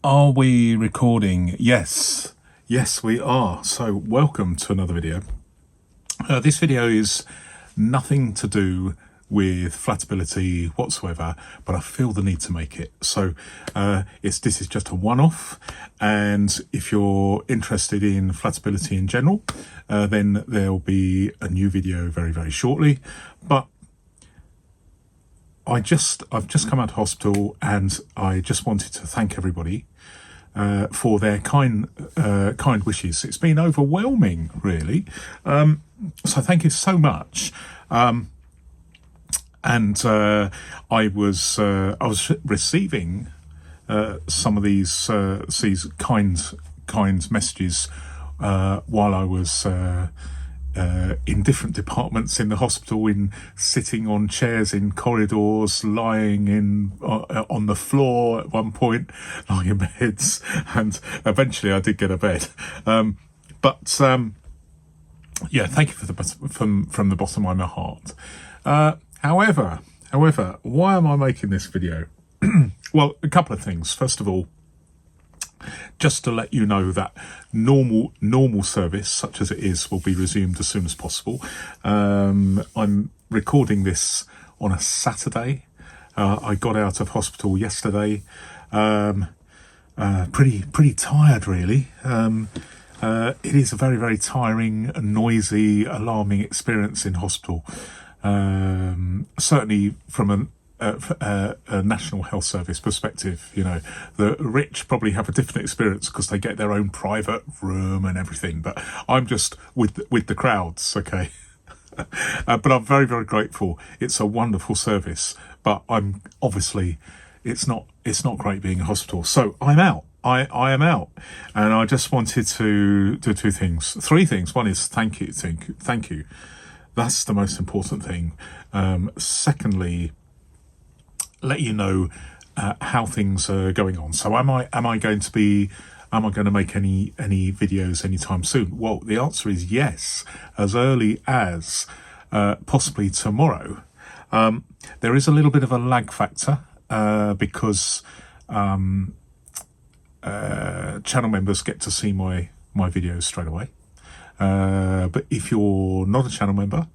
Are we recording? Yes, we are. So welcome to another video. This video is nothing to do with flatability whatsoever, but I feel the need to make it. So this is just a one-off, and if you're interested in flatability in general, then there'll be a new video very, very shortly. But I've just come out of hospital, and I just wanted to thank everybody for their kind wishes. It's been overwhelming, really. So thank you so much. And I was receiving some of these kind messages while I was in different departments in the hospital, in sitting on chairs in corridors, lying on the floor at one point, lying in beds, and eventually I did get a bed. Yeah, thank you from the bottom of my heart. However, why am I making this video? Well, a couple of things. First of all, just to let you know that normal service, such as it is, will be resumed as soon as possible. I'm recording this on a Saturday. I got out of hospital yesterday. Pretty tired, really. It is a very, very tiring, noisy, alarming experience in hospital. Certainly from a National Health Service perspective, you know, the rich probably have a different experience because they get their own private room and everything. But I'm just with the crowds, okay. But I'm very, very grateful. It's a wonderful service, but I'm obviously it's not great being in hospital. So I'm out. I am out, and I just wanted to do three things. One is thank you. That's the most important thing. Secondly, let you know how things are going on. So am I going to make any videos anytime soon? Well, the answer is yes, as early as possibly tomorrow. There is a little bit of a lag factor because channel members get to see my videos straight away. But if you're not a channel member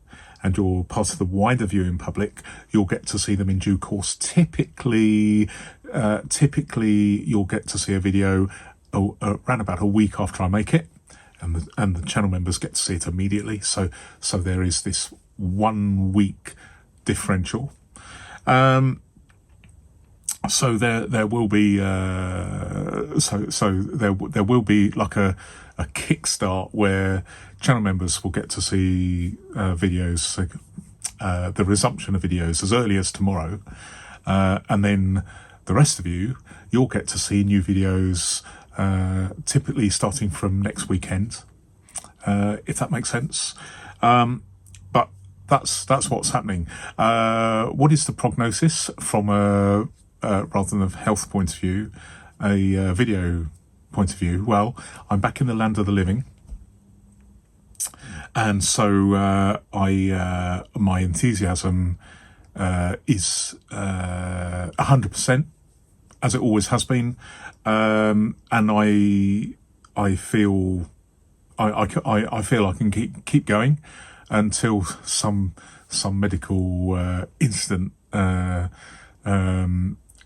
and you're part of the wider viewing public, you'll get to see them in due course. Typically you'll get to see a video around about a week after I make it, and the channel members get to see it immediately. So there is this 1 week differential. So there will be there will be like a kickstart where channel members will get to see videos, the resumption of videos as early as tomorrow, and then the rest of you'll get to see new videos typically starting from next weekend, if that makes sense. But that's what's happening. What is the prognosis from a rather than a health point of view, a video point of view? Well, I'm back in the land of the living, and so my enthusiasm is 100%, as it always has been, and I feel I feel I can keep going until some medical incident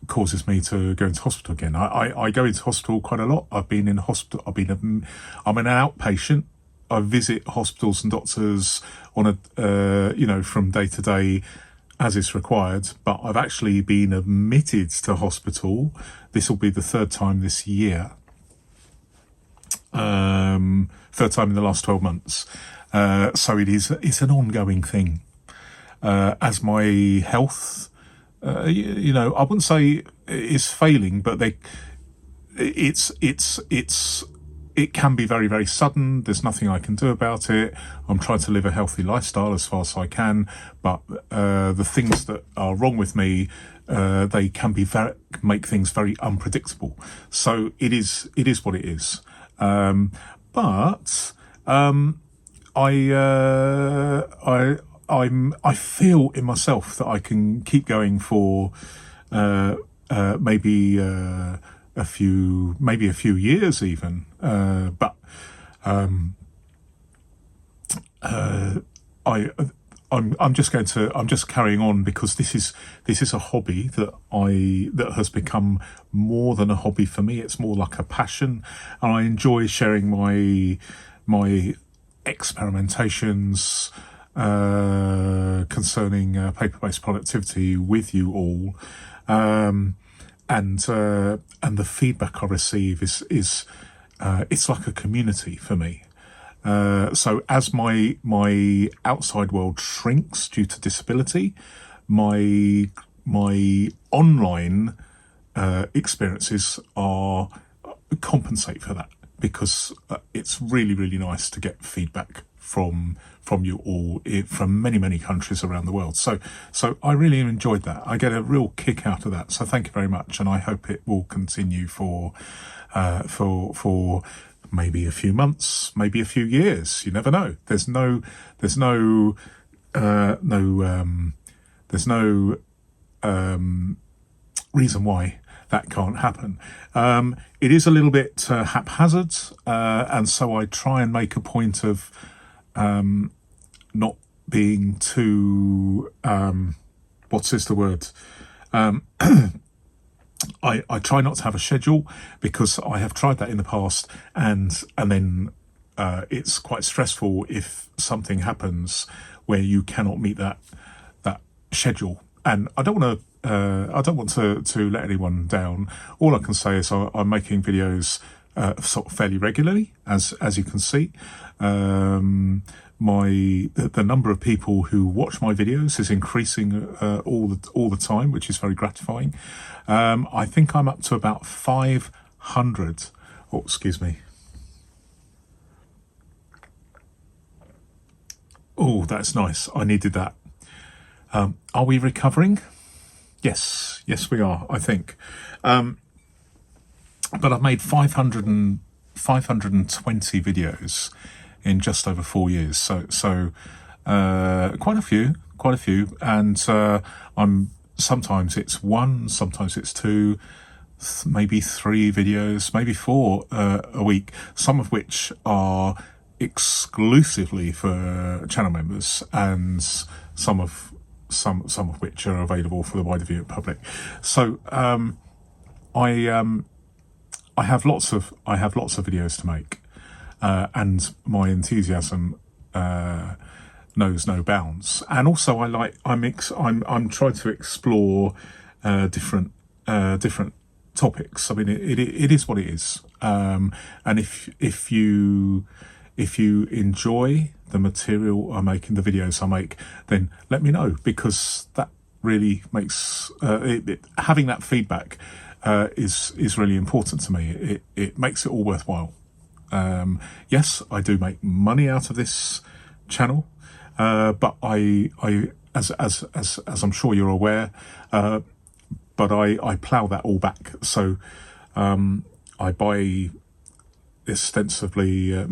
causes me to go into hospital again. I go into hospital quite a lot. I've been in hospital. I'm an outpatient. I visit hospitals and doctors on a from day to day as is required. But I've actually been admitted to hospital. This will be the third time this year. Third time in the last 12 months. So it's an ongoing thing. As my health, I wouldn't say it's failing, but it can be very, very sudden. There's nothing I can do about it. I'm trying to live a healthy lifestyle as far as I can, but the things that are wrong with me, they can make things very unpredictable. So it is what it is. But I feel in myself that I can keep going for maybe maybe a few years even. But I'm just carrying on because this is a hobby that has become more than a hobby for me. It's more like a passion, and I enjoy sharing my experimentations concerning paper-based productivity with you all, and the feedback I receive is it's like a community for me. So as my outside world shrinks due to disability, my online experiences are compensate for that, because it's really, really nice to get feedback from you all from many countries around the world. So I really enjoyed that. I get a real kick out of that. So thank you very much, and I hope it will continue for maybe a few months, maybe a few years. You never know. There's no reason why that can't happen. It is a little bit haphazard, and so I try and make a point of not being too what's the word? I try not to have a schedule, because I have tried that in the past, and then it's quite stressful if something happens where you cannot meet that schedule. And I don't want to let anyone down. All I can say is I'm making videos sort of fairly regularly, as you can see. The number of people who watch my videos is increasing all the time, which is very gratifying. I think I'm up to about 500. Oh, excuse me. Oh, that's nice. I needed that. Are we recovering? Yes, we are, I think. But I've made 520 videos in just over 4 years. So quite a few. And I'm sometimes it's one, sometimes it's two, maybe 3 videos, maybe 4 a week. Some of which are exclusively for channel members, and some of which are available for the wider viewing public. So I have lots of videos to make, and my enthusiasm knows no bounds. And also I'm trying to explore different topics. I mean, it is what it is. And if you enjoy the material I make and the videos I make, then let me know, because that really makes having that feedback is really important to me. It makes it all worthwhile. Yes, I do make money out of this channel, but I as I'm sure you're aware, but I plough that all back. So I buy ostensibly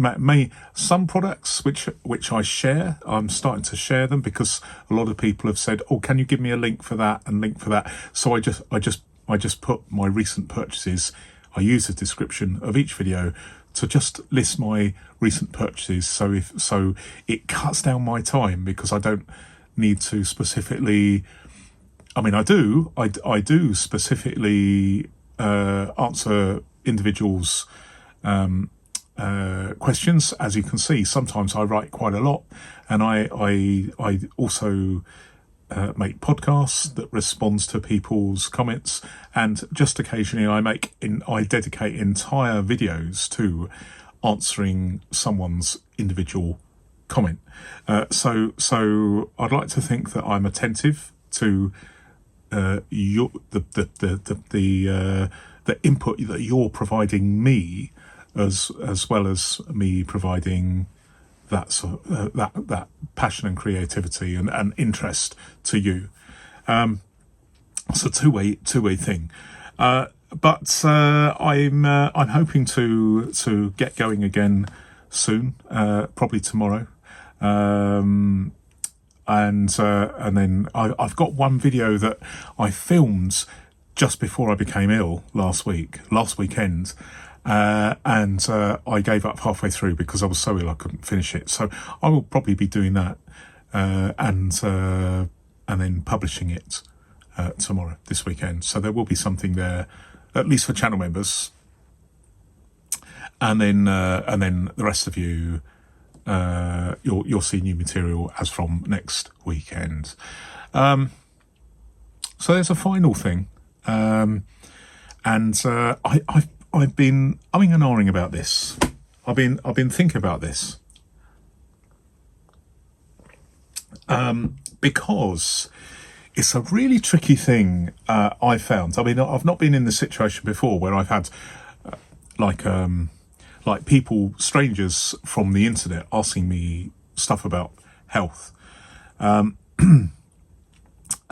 some products which I share. I'm starting to share them, because a lot of people have said, "Oh, can you give me a link for that and link for that?" So I just put my recent purchases. I use the description of each video to just list my recent purchases. So it cuts down my time, because I don't need to specifically. I mean, I do specifically answer individuals' questions. As you can see, sometimes I write quite a lot, and I also make podcasts that responds to people's comments, and just occasionally I dedicate entire videos to answering someone's individual comment. So I'd like to think that I'm attentive to the input that you're providing me, as well as me providing that that passion and creativity and interest to you. It's a two-way thing. But I'm hoping to get going again soon, probably tomorrow. And then I've got one video that I filmed just before I became ill last weekend, and I gave up halfway through because I was so ill I couldn't finish it. So I will probably be doing that, and then publishing it tomorrow, this weekend. So there will be something there, at least for channel members, and then the rest of you, you'll see new material as from next weekend. So there's a final thing, and I've been umming and ahhing about this. I've been thinking about this, because it's a really tricky thing. I found. I mean, I've not been in this situation before where I've had like people, strangers from the internet, asking me stuff about health.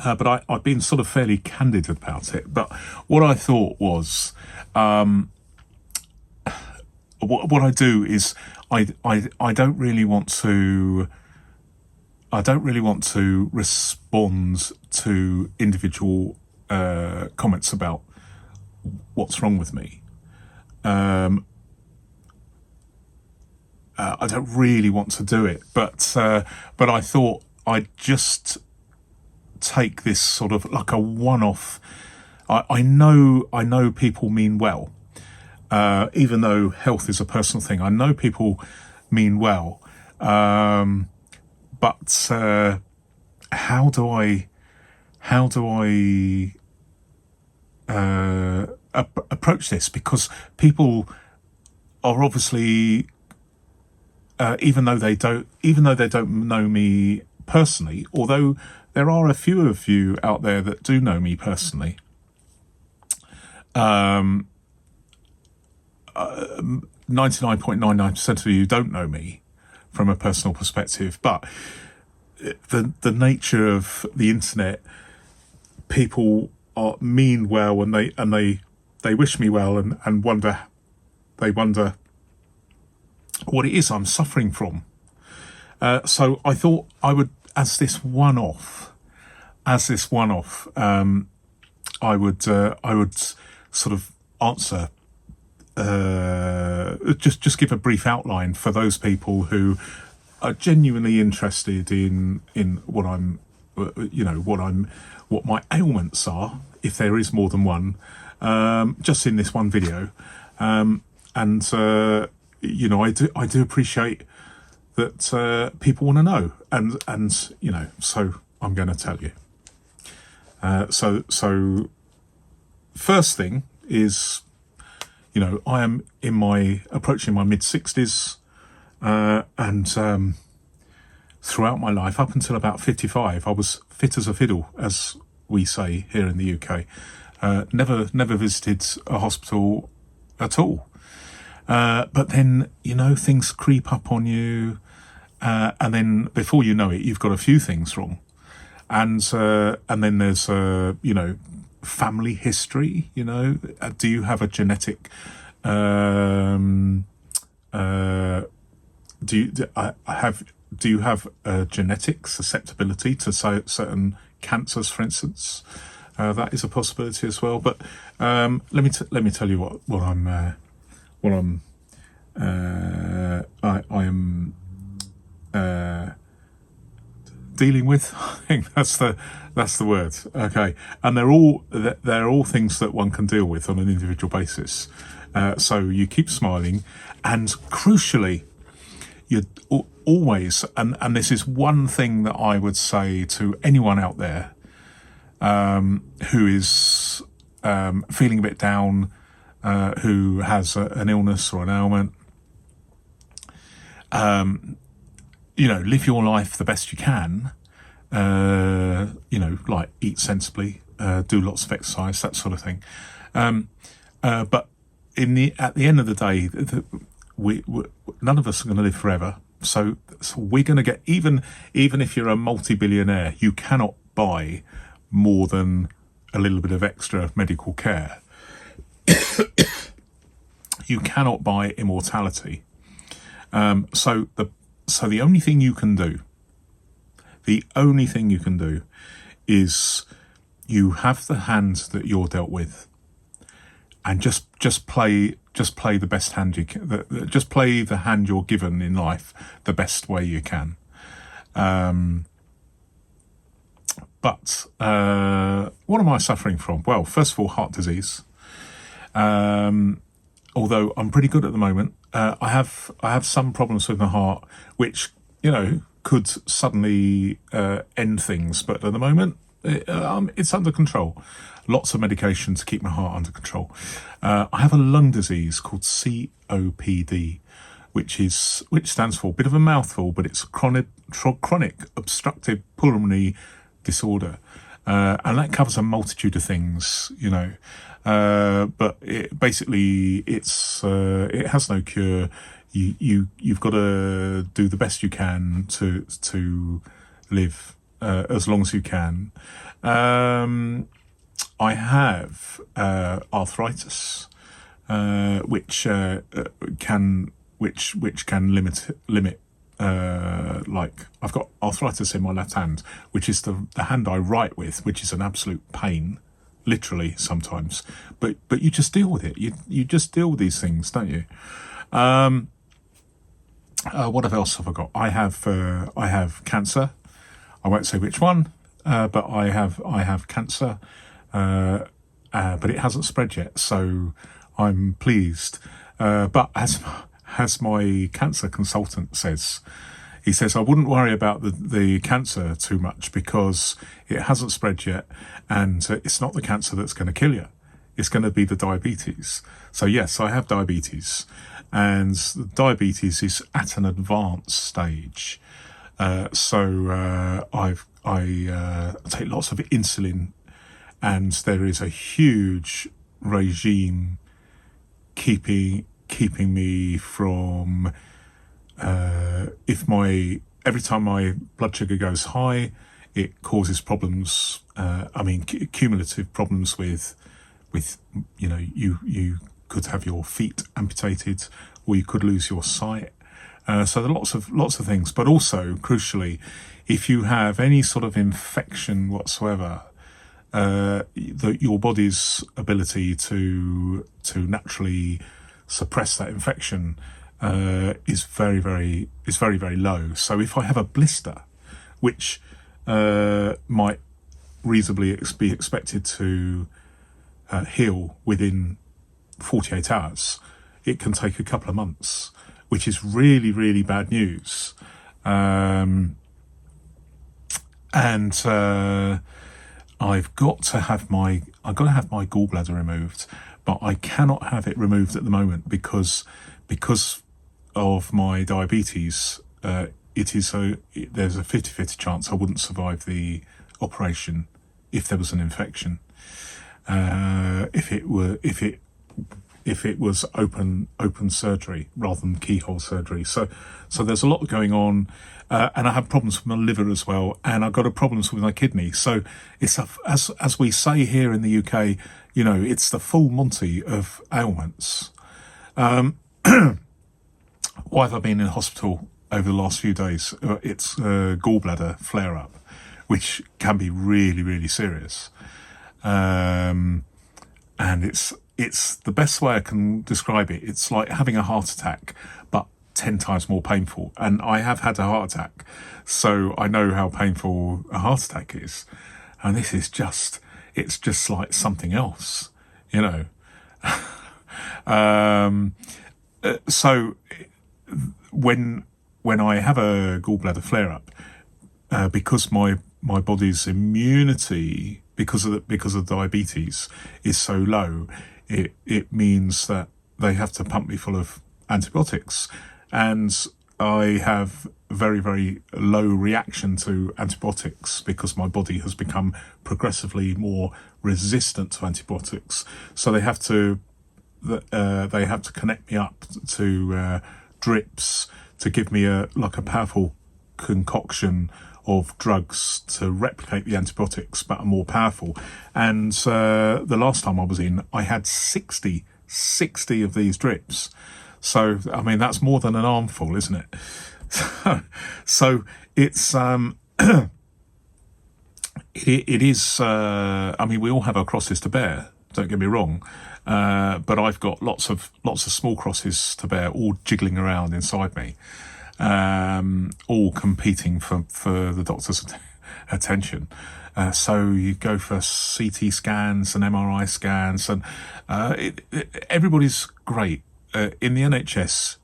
But I've been sort of fairly candid about it. But what I thought was, what I do is I don't really want to respond to individual comments about what's wrong with me. I don't really want to do it, but I thought I'd just take this sort of like a one-off. I know people mean well, even though health is a personal thing. I know people mean well, but how do I approach this? Because people are obviously, even though they don't know me personally, although there are a few of you out there that do know me personally, 99.99% of you don't know me from a personal perspective. But the nature of the internet, people mean well, and they wish me well, and wonder what it is I'm suffering from. So I thought I would, as this one-off, I would sort of answer, just give a brief outline for those people who are genuinely interested in what my ailments are, if there is more than one, just in this one video. I do appreciate that people want to know, and so I'm going to tell you. So first thing is, I am approaching my mid-60s, and throughout my life, up until about 55, I was fit as a fiddle, as we say here in the UK. Never visited a hospital at all. But then, things creep up on you, and then before you know it, you've got a few things wrong. And then there's, family history, do you have a genetic, do you have a genetic susceptibility to certain cancers, for instance? That is a possibility as well. But let me tell you what I am dealing with. I think that's the word. Okay, and they're all things that one can deal with on an individual basis. So you keep smiling, and crucially, you always, and this is one thing that I would say to anyone out there who is feeling a bit down, who has an illness or an ailment. Live your life the best you can. Like eat sensibly, do lots of exercise, that sort of thing. But at the end of the day, we none of us are going to live forever. So we're going to get, even if you're a multi-billionaire, you cannot buy more than a little bit of extra medical care. You cannot buy immortality. So the only thing you can do, is you have the hand that you're dealt with, and just play the best hand you can. Just play the hand you're given in life the best way you can. But what am I suffering from? Well, first of all, heart disease. Although I'm pretty good at the moment, I have some problems with my heart, which could suddenly end things. But at the moment, it's under control. Lots of medication to keep my heart under control. I have a lung disease called COPD, which stands for a bit of a mouthful, but it's chronic obstructive pulmonary disorder, and that covers a multitude of things, but it has no cure. You've got to do the best you can to live as long as you can. I have arthritis, which can limit. Like I've got arthritis in my left hand, which is the hand I write with, which is an absolute pain, literally sometimes. But you just deal with it. You just deal with these things, don't you? What else have I got? I have cancer. I won't say which one, but I have cancer, but it hasn't spread yet, so I'm pleased. But as my cancer consultant says, he says I wouldn't worry about the cancer too much because it hasn't spread yet, and it's not the cancer that's going to kill you. It's going to be the diabetes. So yes, I have diabetes, and diabetes is at an advanced stage. So I take lots of insulin, and there is a huge regime keeping me from every time my blood sugar goes high, it causes problems. Cumulative problems with you could have your feet amputated, or you could lose your sight. So there are lots of things, but also crucially, if you have any sort of infection whatsoever, your body's ability to naturally suppress that infection is very, very low. So if I have a blister, which might reasonably be expected to heal within 48 hours, it can take a couple of months, which is really, really bad news. And I've got to have my gallbladder removed, but I cannot have it removed at the moment because of my diabetes. There's a 50-50 chance I wouldn't survive the operation if there was an infection. If it was open surgery rather than keyhole surgery. So there's a lot going on, and I have problems with my liver as well, and I've got problems with my kidney. So it's as we say here in the UK, it's the full Monty of ailments. Why have I been in hospital over the last few days? It's a gallbladder flare-up, which can be really, really serious. And it's the best way I can describe it. It's like having a heart attack, but 10 times more painful. And I have had a heart attack, so I know how painful a heart attack is. And this is it's just like something else, So when I have a gallbladder flare-up, because my body's immunity, because of diabetes, is so low, it means that they have to pump me full of antibiotics, and I have very, very low reaction to antibiotics because my body has become progressively more resistant to antibiotics. So they have to connect me up to drips to give me a powerful concoction of drugs to replicate the antibiotics but are more powerful. And the last time I was in, I had 60 of these drips. So that's more than an armful, isn't it? So it's it is. I mean, we all have our crosses to bear. Don't get me wrong, but I've got lots of small crosses to bear, all jiggling around inside me, all competing for the doctor's attention. So you go for CT scans and MRI scans, and everybody's great. In the NHS,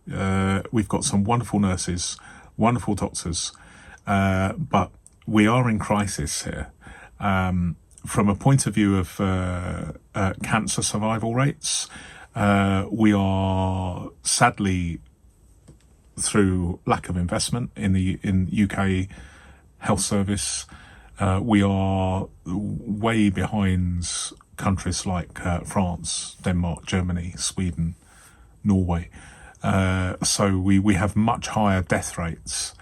we've got some wonderful nurses, wonderful doctors, but we are in crisis here. From a point of view of cancer survival rates, we are sadly, through lack of investment in UK health service, we are way behind countries like France, Denmark, Germany, Sweden, Norway. So we have much higher death rates.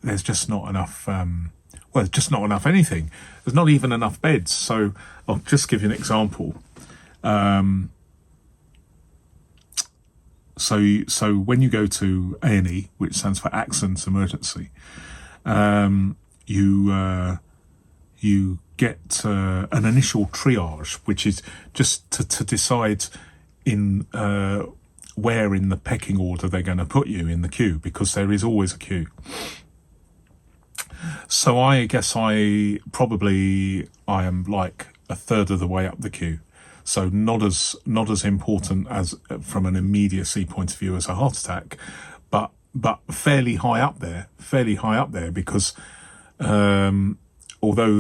There's just not enough. There's just not enough anything. There's not even enough beds. So I'll just give you an example. So when you go to A&E, which stands for Accident Emergency, you get an initial triage, which is just to decide in where in the pecking order they're going to put you in the queue, because there is always a queue. So I guess I am like a third of the way up the queue. So not as important as from an immediacy point of view as a heart attack, but fairly high up there because although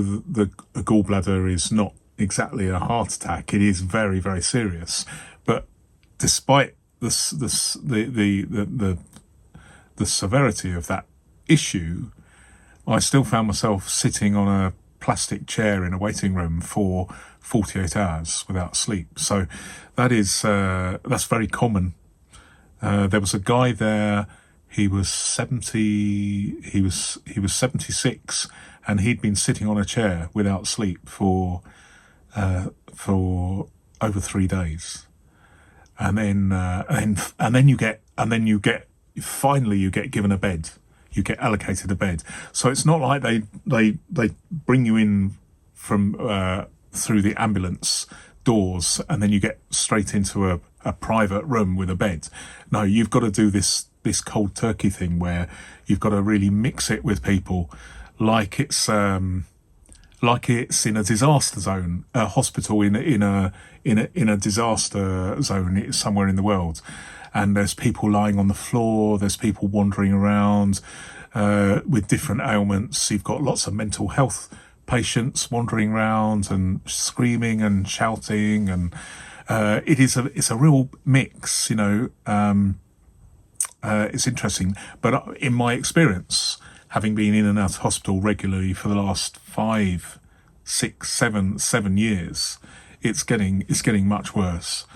the gallbladder is not exactly a heart attack, it is very, very serious. But despite the severity of that issue, I still found myself sitting on a plastic chair in a waiting room for 48 hours without sleep. So that's very common. There was a guy there. He was 70. He was 76, and he'd been sitting on a chair without sleep for over 3 days. And then you get given a bed. You get allocated a bed. So it's not like they bring you in from through the ambulance doors and then you get straight into a private room with a bed. No, you've got to do this cold turkey thing where you've got to really mix it with people, like it's in a disaster zone, a hospital in a disaster zone somewhere in the world. And there's people lying on the floor, there's people wandering around with different ailments. You've got lots of mental health patients wandering around and screaming and shouting, and it's a real mix, it's interesting. But in my experience, having been in and out of hospital regularly for the last 5, 6, 7 years, it's getting much worse.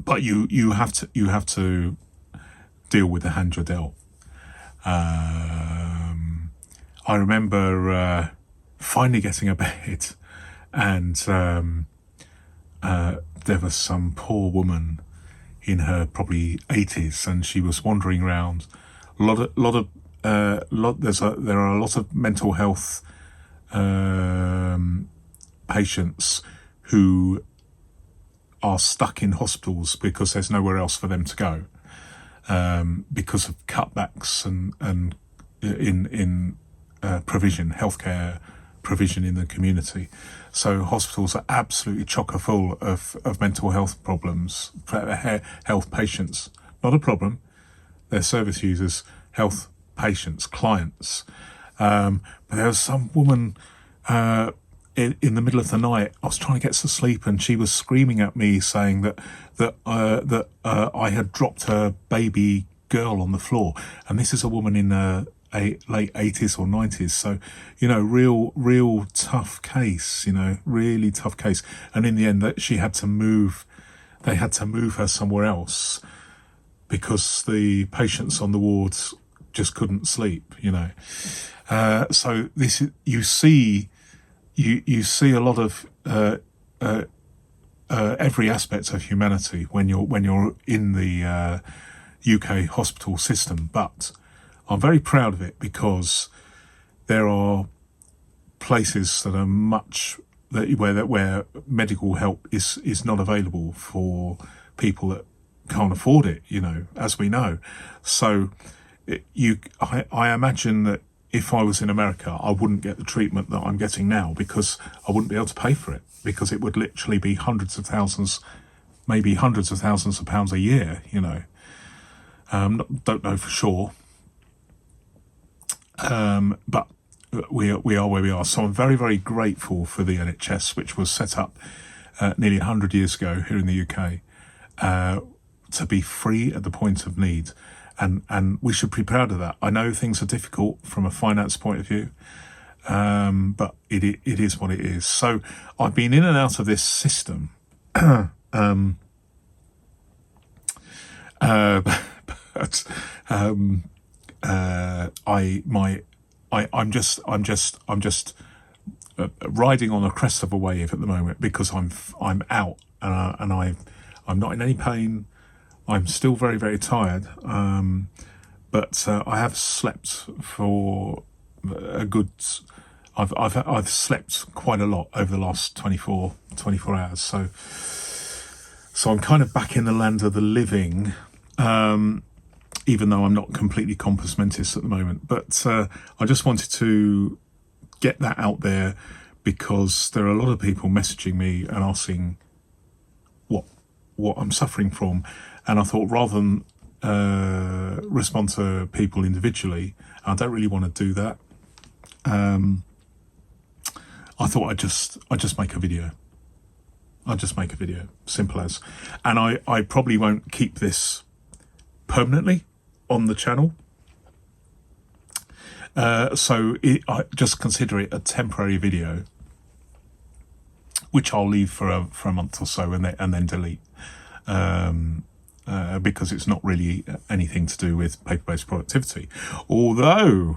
But you have to deal with the hand you're dealt. I remember finally getting a bed, and there was some poor woman in her probably 80s, and she was wandering around. There are a lot of mental health patients who are stuck in hospitals because there's nowhere else for them to go, because of cutbacks and in provision, healthcare provision in the community. So hospitals are absolutely chocker full of mental health problems, health patients. Not a problem, they're service users, health patients, clients. But there was some woman in the middle of the night. I was trying to get to sleep, and she was screaming at me, saying that I had dropped her baby girl on the floor. And this is a woman in late 80s or 90s. So, real tough case. Really tough case. And in the end, that she had to move. They had to move her somewhere else because the patients on the wards just couldn't sleep. So this is, you see a lot of every aspect of humanity when you're in the UK hospital system. But I'm very proud of it because there are places that are where medical help is not available for people that can't afford it, as we know. So I imagine that if I was in America, I wouldn't get the treatment that I'm getting now, because I wouldn't be able to pay for it, because it would literally be maybe hundreds of thousands of pounds a year, Don't know for sure. But we are where we are. So I'm very, very grateful for the NHS, which was set up nearly 100 years ago here in the UK, to be free at the point of need. And we should be proud of that. I know things are difficult from a finance point of view, but it is what it is. So I've been in and out of this system. But I'm just riding on the crest of a wave at the moment, because I'm out, and I'm not in any pain. I'm still very, very tired, but I have slept for a good. I've slept quite a lot over the last 24 hours. So I'm kind of back in the land of the living, even though I'm not completely compos mentis at the moment. But I just wanted to get that out there, because there are a lot of people messaging me and asking what I'm suffering from. And I thought, rather than respond to people individually, I don't really want to do that. I thought I'd just make a video. I'll just make a video, simple as. And I probably won't keep this permanently on the channel. So I just consider it a temporary video, which I'll leave for a month or so and then delete. Because it's not really anything to do with paper-based productivity. Although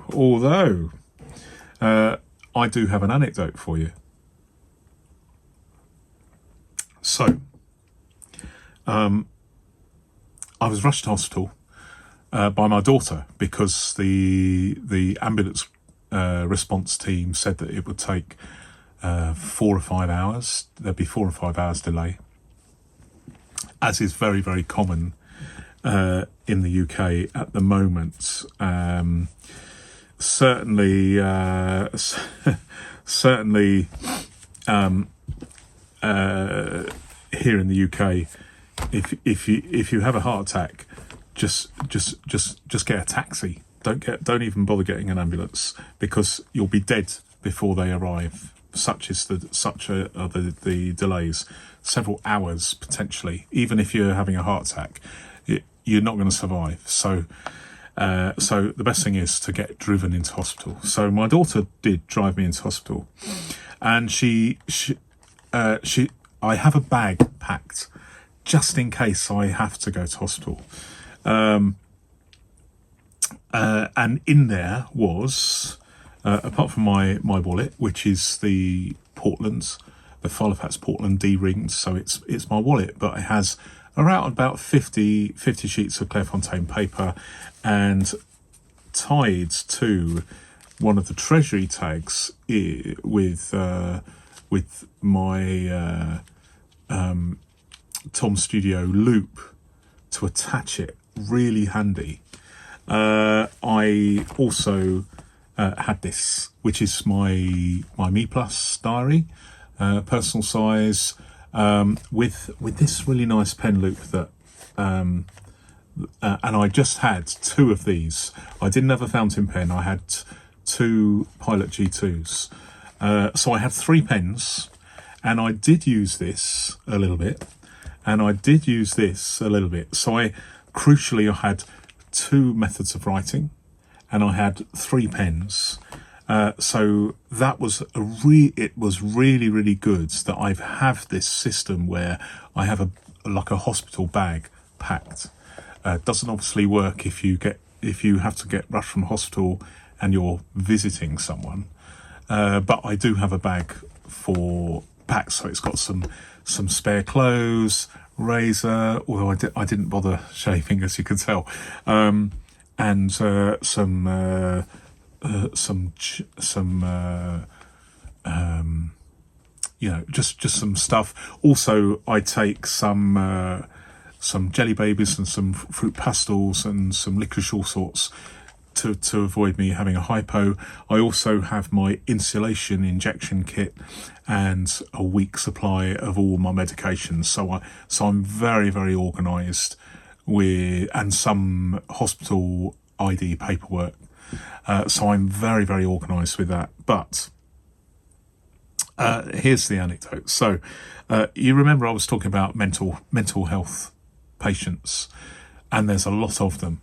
I do have an anecdote for you. So, I was rushed to hospital by my daughter, because the ambulance response team said that it would take 4 or 5 hours. There'd be 4 or 5 hours delay, as is very, very common in the UK at the moment. Certainly here in the UK, if you have a heart attack, just get a taxi. Don't even bother getting an ambulance, because you'll be dead before they arrive. Such are the delays. Several hours potentially. Even if you're having a heart attack, you're not going to survive. So the best thing is to get driven into hospital. So my daughter did drive me into hospital, and I have a bag packed just in case I have to go to hospital. And in there was, apart from my wallet, which is the filofaxes Portland D-rings, so it's my wallet, but it has around about 50 sheets of Clairefontaine paper, and tied to one of the treasury tags with my Tom Studio loop to attach it. Really handy. I also had this, which is my Me Plus diary, personal size, with this really nice pen loop that, and I just had 2 of these. I didn't have a fountain pen. I had 2 Pilot G2s. So I had 3 pens, and I did use this a little bit, and I did use this a little bit. So crucially, I had 2 methods of writing, and I had 3 pens. So that was it was really, really good that I have this system where I have a hospital bag packed. Doesn't obviously work if you have to get rushed from hospital and you're visiting someone. But I do have a bag for packs, so it's got some spare clothes, razor, although I didn't bother shaving, as you can tell, and some just some stuff. Also, I take some jelly babies and some fruit pastels and some licorice, all sorts, to avoid me having a hypo. I also have my insulation injection kit and a week supply of all my medications. So I'm very, very organised and some hospital ID paperwork. So I'm very, very organised with that. But here's the anecdote. So you remember I was talking about mental health patients, and there's a lot of them.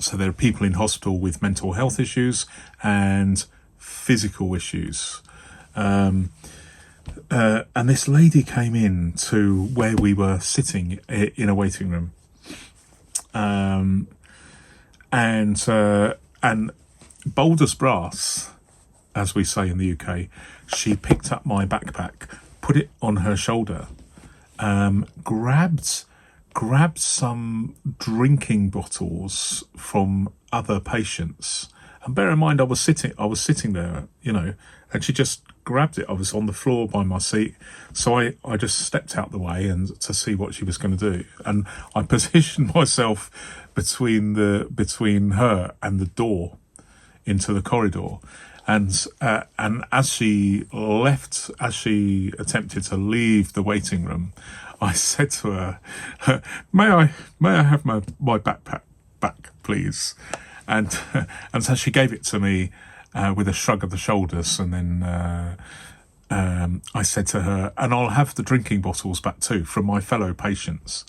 So there are people in hospital with mental health issues and physical issues. And this lady came in to where we were sitting in a waiting room. And bold as brass, as we say in the UK, she picked up my backpack, put it on her shoulder, grabbed some drinking bottles from other patients. And bear in mind, I was sitting there, and she just grabbed it. I was on the floor by my seat. So I just stepped out the way and to see what she was going to do. And I positioned myself between her and the door into the corridor. And as she attempted to leave the waiting room, I said to her, "May I have my backpack back, please?" And so she gave it to me with a shrug of the shoulders, and then I said to her, "And I'll have the drinking bottles back too from my fellow patients."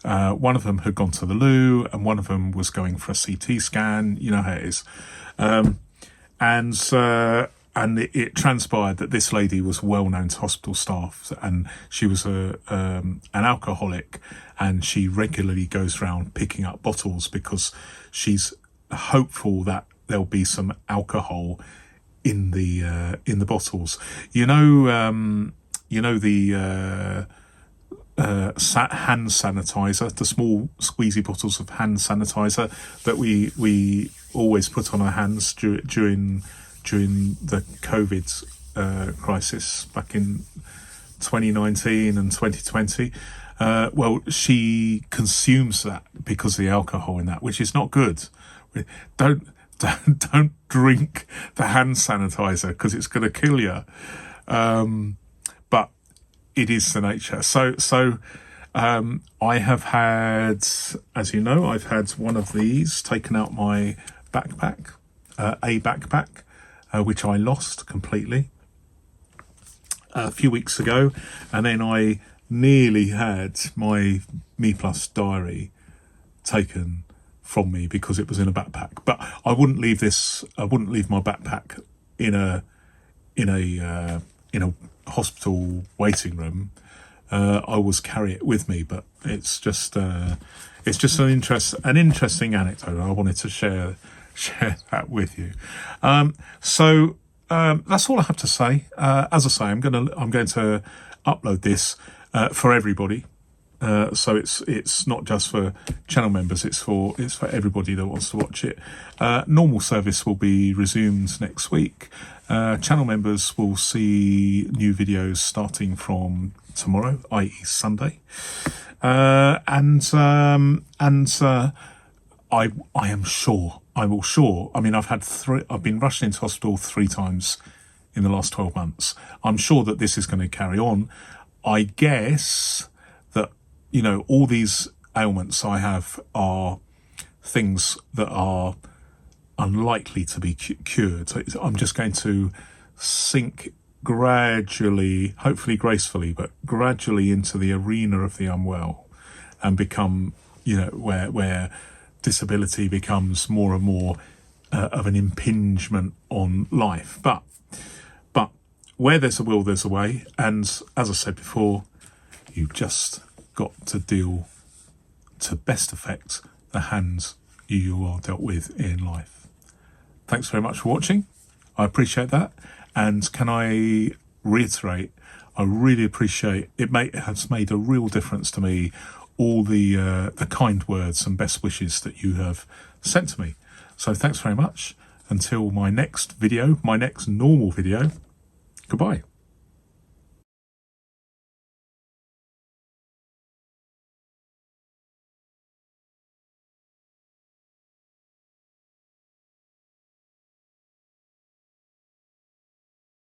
One of them had gone to the loo, and one of them was going for a CT scan. You know how it is. And it transpired that this lady was well known to hospital staff, and she was an alcoholic, and she regularly goes around picking up bottles because she's hopeful that there'll be some alcohol in the bottles. The hand sanitizer, the small squeezy bottles of hand sanitizer that we always put on our hands during the COVID crisis back in 2019 and 2020. Well, she consumes that because of the alcohol in that, which is not good. Don't drink the hand sanitizer because it's going to kill you. But it is the nature. So I have had, as you know, I've had one of these taken out my backpack, a backpack, which I lost completely a few weeks ago. And then I nearly had my Me Plus diary taken from me because it was in a backpack. But I wouldn't leave my backpack in a hospital waiting room. I always carry it with me, but it's just an interesting anecdote. I wanted to share that with you. So that's all I have to say. As I say, I'm going to upload this for everybody. So it's not just for channel members. It's for everybody that wants to watch it. Normal service will be resumed next week. Channel members will see new videos starting from tomorrow, i.e. Sunday. I am sure. I mean, I've been rushed into hospital 3 times in the last 12 months. I'm sure that this is going to carry on. I guess that, all these ailments I have are things that are unlikely to be cured. So I'm just going to sink gradually, hopefully gracefully, but gradually into the arena of the unwell and become, where disability becomes more and more of an impingement on life. But where there's a will, there's a way. And as I said before, you've just got to deal to best effect the hands you are dealt with in life. Thanks very much for watching. I appreciate that. And can I reiterate, I really appreciate it. Has made a real difference to me, all the kind words and best wishes that you have sent to me. So thanks very much. Until my next video, my next normal video, goodbye.